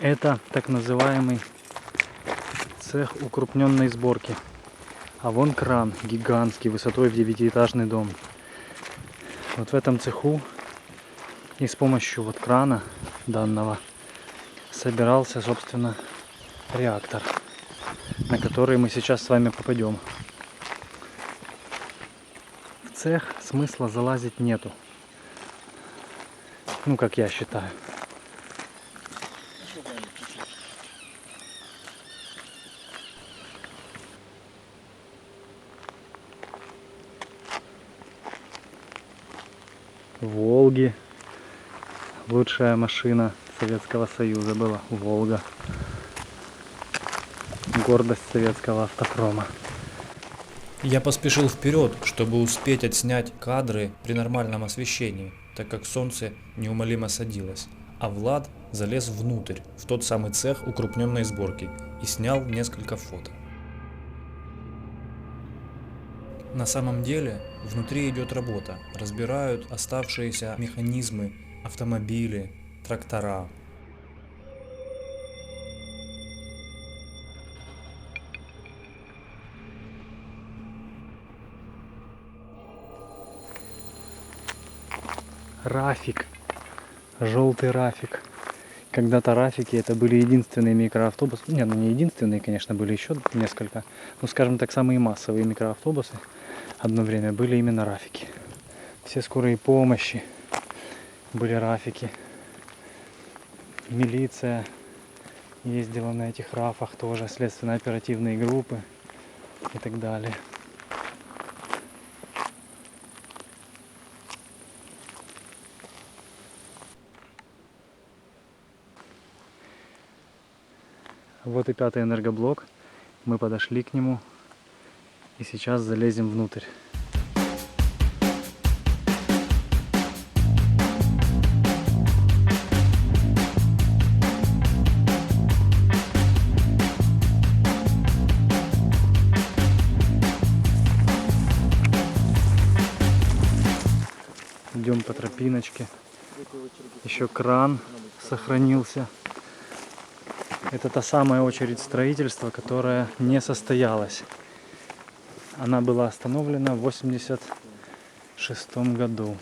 Это так называемый цех укрупненной сборки. А вон кран гигантский, высотой в 9-этажный дом. Вот в этом цеху и с помощью вот крана данного собирался, собственно, реактор, на который мы сейчас с вами попадем. В цех смысла залазить нету. Ну, как я считаю. Волги. Лучшая машина Советского Союза была. Волга. Гордость советского автопрома. Я поспешил вперед, чтобы успеть отснять кадры при нормальном освещении, так как солнце неумолимо садилось, а Влад залез внутрь, в тот самый цех укрупненной сборки, и снял несколько фото. На самом деле, внутри идет работа, разбирают оставшиеся механизмы, автомобили, трактора. Рафик. Желтый Рафик. Когда-то Рафики это были единственные микроавтобусы. Не, ну не единственные, конечно, были еще несколько. Ну, скажем так, самые массовые микроавтобусы одно время были именно Рафики. Все скорые помощи были Рафики. Милиция ездила на этих рафах тоже, следственно-оперативные группы и так далее. Вот и 5-й энергоблок. Мы подошли к нему и сейчас залезем внутрь. Идем по тропиночке. Еще кран сохранился. Это та самая очередь строительства, которая не состоялась. Она была остановлена в 1986 году.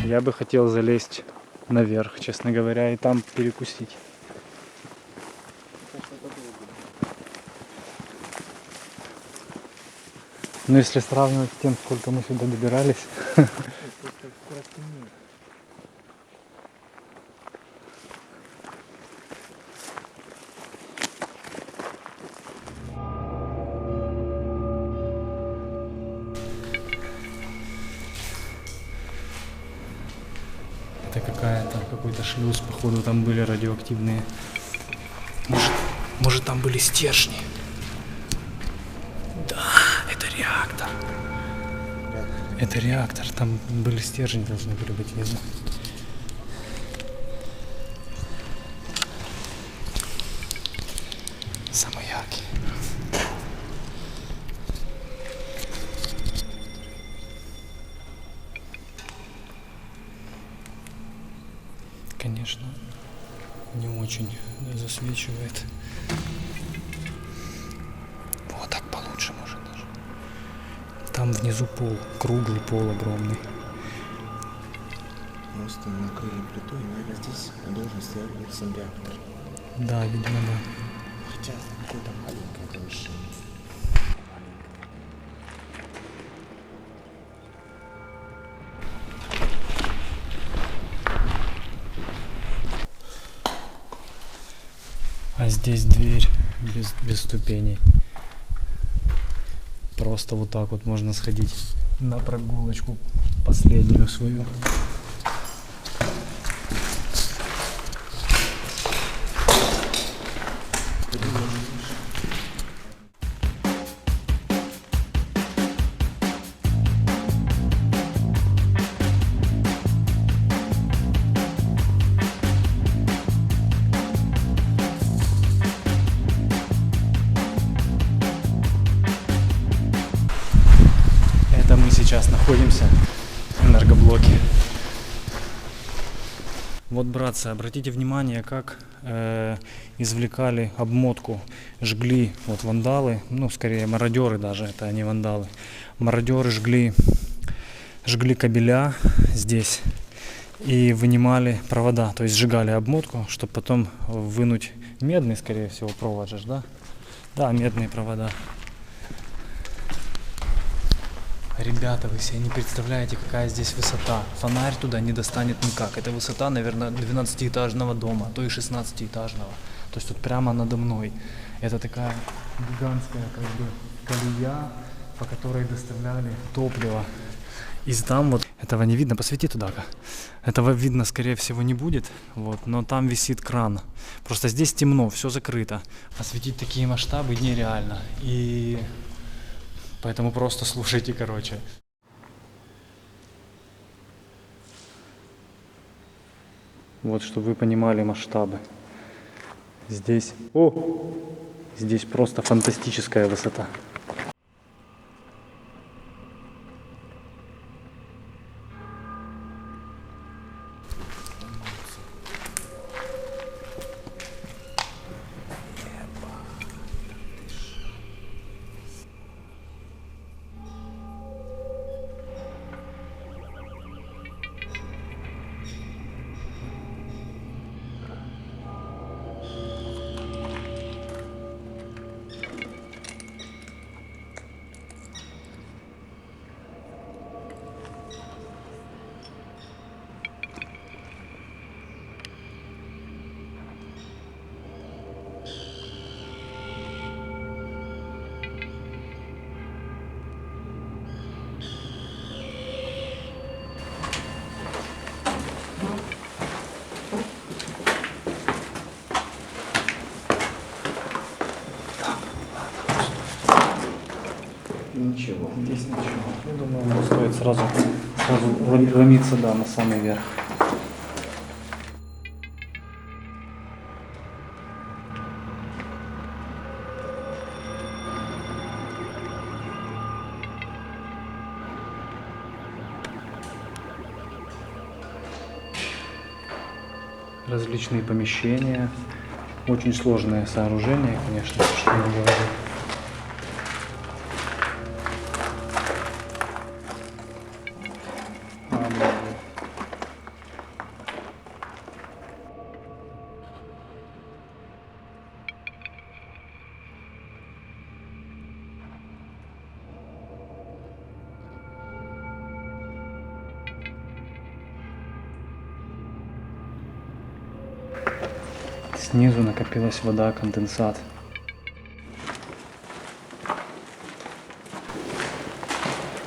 Я бы хотел залезть наверх, честно говоря, и там перекусить. Но если сравнивать с тем, сколько мы сюда добирались, это какой-то шлюз, походу там были радиоактивные. Может там были стержни? Реактор. Это реактор. Там были стержни, должны были быть видны. Самый яркий. Конечно, не очень засвечивает. Вот так получше может даже. Там внизу пол, круглый пол огромный. Просто накрыли плитой, и, наверное, здесь должен стоять сам реактор. Да, видимо, да. Хотя какое-то маленькое помещение. А здесь дверь без ступеней. Просто вот так вот можно сходить на прогулочку последнюю свою. находимся. Энергоблоки. Вот, братцы, обратите внимание, как извлекали обмотку, жгли вот вандалы, ну, скорее мародеры даже, это не вандалы. Мародеры жгли кабеля здесь и вынимали провода, то есть сжигали обмотку, чтобы потом вынуть медный, скорее всего, провод же, да? Да, медные провода. Ребята, вы себе не представляете, какая здесь высота. Фонарь туда не достанет никак. Это высота, наверное, 12-этажного дома, а то и 16-этажного. То есть тут прямо надо мной. Это такая гигантская как бы колея, по которой доставляли топливо. И там вот, этого не видно, посвети туда-ка. Этого видно, скорее всего, не будет, вот, но там висит кран. Просто здесь темно, все закрыто. Осветить такие масштабы нереально. И поэтому просто слушайте, короче. Вот, чтобы вы понимали масштабы. Здесь, здесь просто фантастическая высота. Ничего. Здесь ничего. Я думаю, нам стоит сразу ломиться, да, на самый верх. Различные помещения. Очень сложное сооружение, конечно, что я говорю. Снизу накопилась вода, конденсат.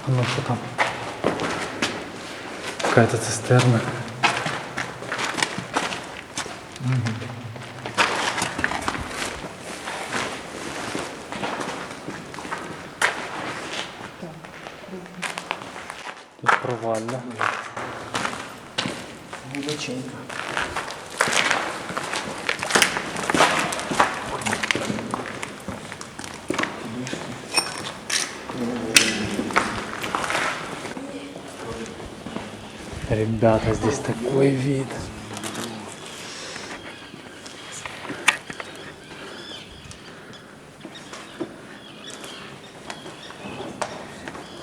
Ну что там? Какая-то цистерна. Тут провально. Глубоченько. Ребята, здесь такой вид.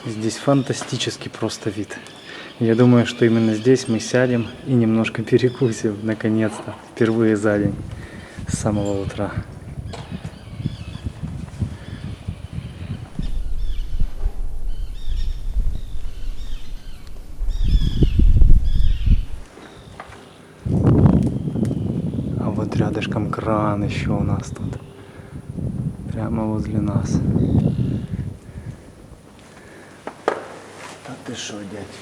Здесь фантастический просто вид. Я думаю, что именно здесь мы сядем и немножко перекусим, наконец-то, впервые за день, с самого утра. А вот рядышком кран еще у нас тут, прямо возле нас. Да ты шо, дядь?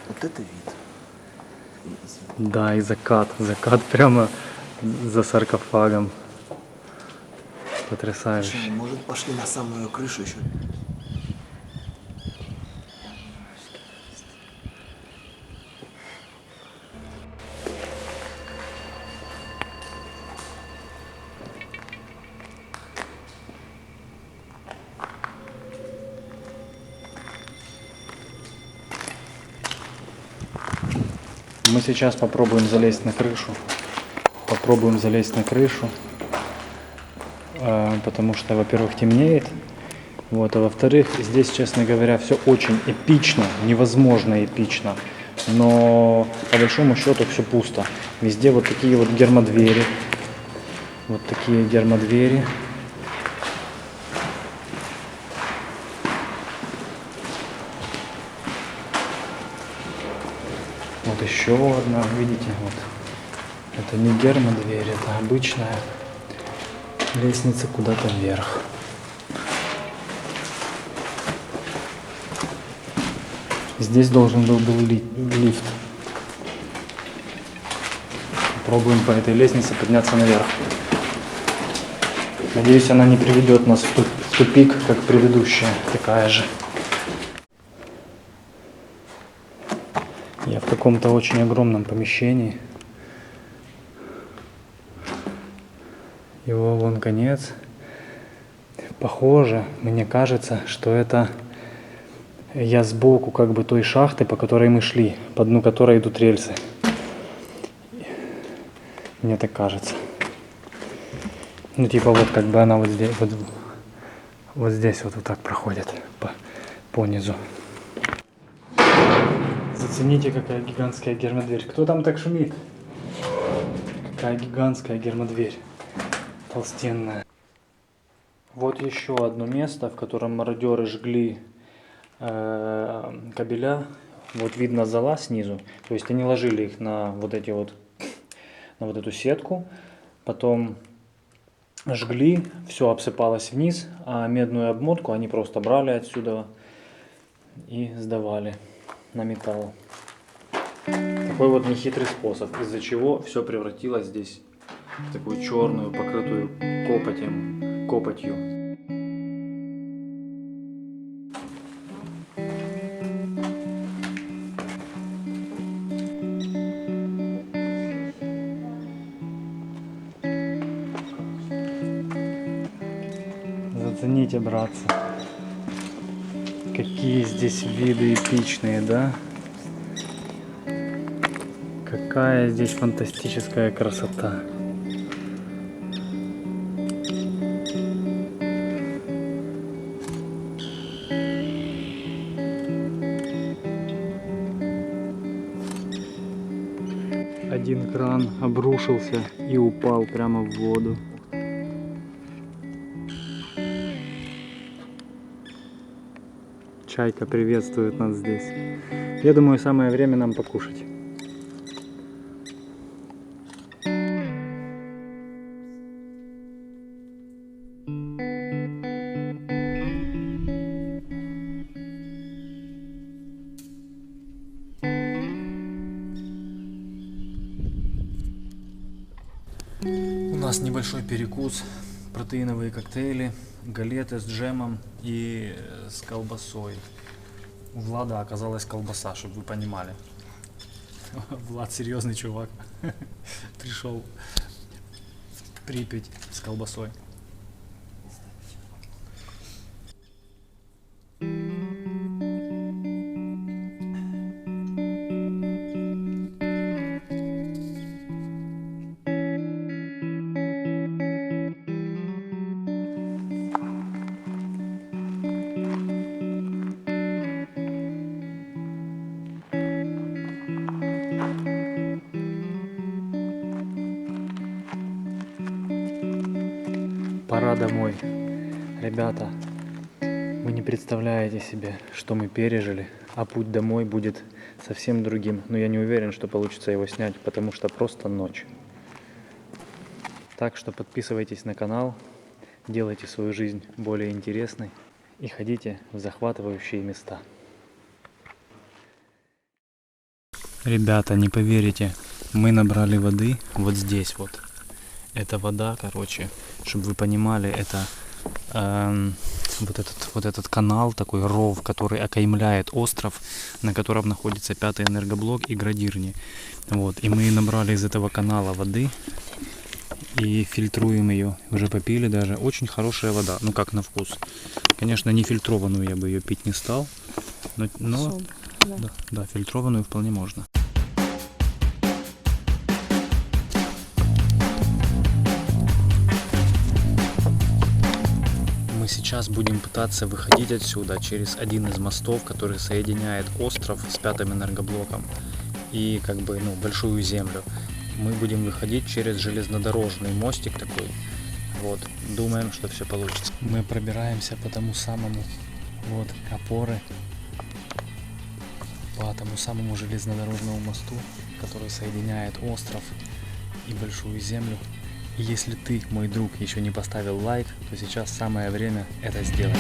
Вот это вид. Да, и закат прямо за саркофагом. Потрясающе. Слушай, может, пошли на самую крышу еще? Мы сейчас попробуем залезть на крышу. Потому что, во-первых, темнеет. Вот, а во-вторых, здесь, честно говоря, все очень эпично, невозможно эпично. Но по большому счету все пусто. Везде вот такие вот гермодвери. Вот такие гермодвери. Вот еще одна, видите, вот. Это не гермодверь, это обычная лестница куда-то вверх. Здесь должен был лифт. Попробуем по этой лестнице подняться наверх. Надеюсь, она не приведет нас в тупик, как предыдущая, такая же. Я в каком-то очень огромном помещении. Его вон конец. Похоже, мне кажется, что это я сбоку как бы той шахты, по которой мы шли, по дну которой идут рельсы. Мне так кажется. Ну типа вот как бы она вот здесь вот так проходит по низу. Зацените, какая гигантская гермодверь. Кто там так шумит? Какая гигантская гермодверь. Толстенная. Вот еще одно место, в котором мародеры жгли кабеля. Вот видно зола снизу. То есть они ложили их на вот эти вот, на вот эту сетку. Потом жгли, все обсыпалось вниз, а медную обмотку они просто брали отсюда и сдавали на металл. Такой вот нехитрый способ, из-за чего все превратилось здесь в такую черную, покрытую копотью. Зацените, братцы. Какие здесь виды эпичные, да? Какая здесь фантастическая красота. Один кран обрушился и упал прямо в воду. Чайка приветствует нас здесь. Я думаю, самое время нам покушать. У нас небольшой перекус, протеиновые коктейли, галеты с джемом и с колбасой. У Влада оказалась колбаса, чтобы вы понимали. Влад серьезный чувак. Пришел в Припять с колбасой. Пора домой. Ребята, вы не представляете себе, что мы пережили, а путь домой будет совсем другим. Но я не уверен, что получится его снять, потому что просто ночь. Так что подписывайтесь на канал, делайте свою жизнь более интересной и ходите в захватывающие места. Ребята, не поверите, мы набрали воды вот здесь вот. Это вода, короче, чтобы вы понимали, это вот этот канал, такой ров, который окаймляет остров, на котором находится 5-й энергоблок и Градирни. Вот, и мы набрали из этого канала воды и фильтруем ее. Уже попили даже. Очень хорошая вода, ну как на вкус. Конечно, не фильтрованную я бы ее пить не стал, но да, фильтрованную вполне можно. Сейчас будем пытаться выходить отсюда через один из мостов, который соединяет остров с 5-м энергоблоком и как бы, ну, большую землю. Мы будем выходить через железнодорожный мостик такой. Вот, думаем, что все получится. Мы пробираемся по тому самому, вот, опоры, по тому самому железнодорожному мосту, который соединяет остров и большую землю. И если ты, мой друг, еще не поставил лайк, то сейчас самое время это сделать.